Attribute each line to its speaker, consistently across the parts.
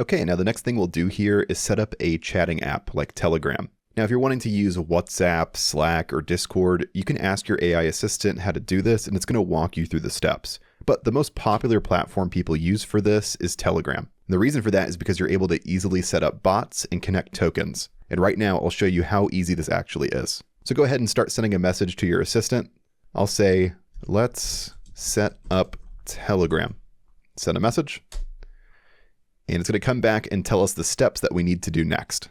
Speaker 1: Okay, now the next thing we'll do here is set up a chatting app like Telegram. Now, if you're wanting to use WhatsApp, Slack, or Discord, you can ask your AI assistant how to do this, and it's going to walk you through the steps. But the most popular platform people use for this is Telegram. And the reason for that is because you're able to easily set up bots and connect tokens. And right now, I'll show you how easy this actually is. So go ahead and start sending a message to your assistant. I'll say, let's set up Telegram. Send a message. And it's going to come back and tell us the steps that we need to do next.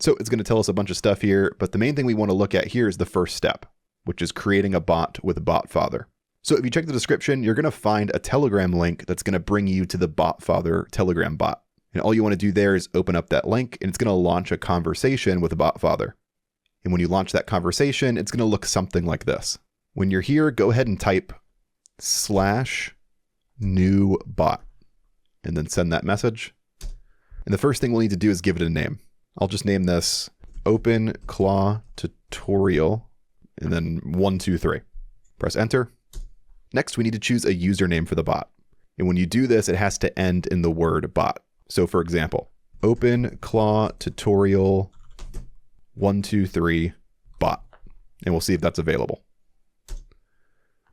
Speaker 1: So it's going to tell us a bunch of stuff here, but the main thing we want to look at here is the first step, which is creating a bot with BotFather. So if you check the description, you're going to find a Telegram link that's going to bring you to the BotFather Telegram bot. And all you want to do there is open up that link, and it's going to launch a conversation with BotFather. And when you launch that conversation, it's going to look something like this. When you're here, go ahead and type /new bot. And then send that message. And the first thing we'll need to do is give it a name. I'll just name this OpenClaw tutorial, and then 1, 2, 3. Press enter. Next, we need to choose a username for the bot. And when you do this, it has to end in the word bot. So for example, OpenClaw tutorial 1, 2, 3 bot. And we'll see if that's available.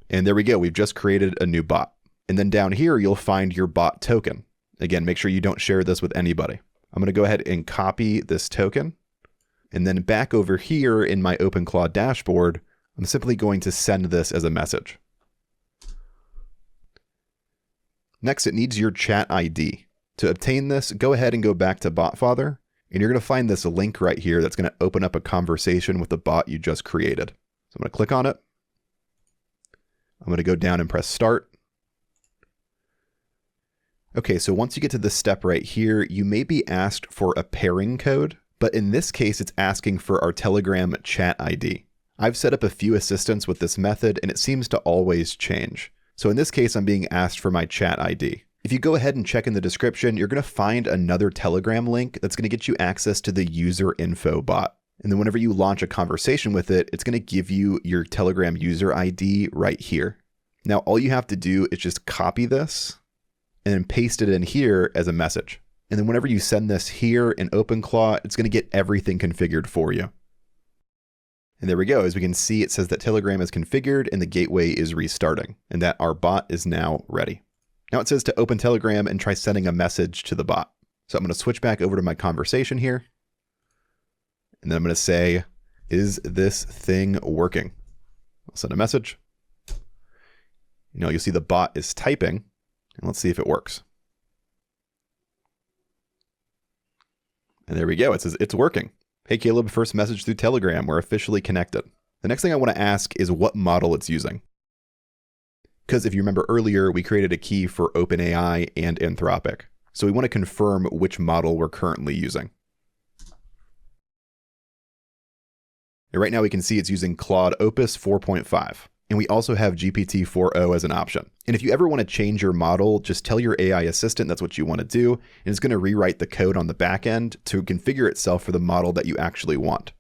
Speaker 1: And there we go. We've just created a new bot. And then down here, you'll find your bot token. Again, make sure you don't share this with anybody. I'm going to go ahead and copy this token. And then back over here in my OpenClaw dashboard, I'm simply going to send this as a message. Next, it needs your chat ID. To obtain this, go ahead and go back to BotFather. And you're going to find this link right here that's going to open up a conversation with the bot you just created. So I'm going to click on it. I'm going to go down and press start. Okay, so once you get to this step right here, you may be asked for a pairing code, but in this case, it's asking for our Telegram chat ID. I've set up a few assistants with this method, and it seems to always change. So in this case, I'm being asked for my chat ID. If you go ahead and check in the description, you're going to find another Telegram link that's going to get you access to the user info bot. And then whenever you launch a conversation with it, it's going to give you your Telegram user ID right here. Now, all you have to do is just copy this and then paste it in here as a message. And then whenever you send this here in OpenClaw, it's going to get everything configured for you. And there we go. As we can see, it says that Telegram is configured and the gateway is restarting and that our bot is now ready. Now it says to open Telegram and try sending a message to the bot. So I'm going to switch back over to my conversation here. And then I'm going to say, is this thing working? I'll send a message. You'll see the bot is typing. And let's see if it works. And there we go. It says it's working. Hey, Caleb, first message through Telegram. We're officially connected. The next thing I want to ask is what model it's using. Because if you remember earlier, we created a key for OpenAI and Anthropic. So we want to confirm which model we're currently using. And right now we can see it's using Claude Opus 4.5. And we also have GPT-4o as an option. And if you ever want to change your model, just tell your AI assistant that's what you want to do, and it's going to rewrite the code on the back end to configure itself for the model that you actually want.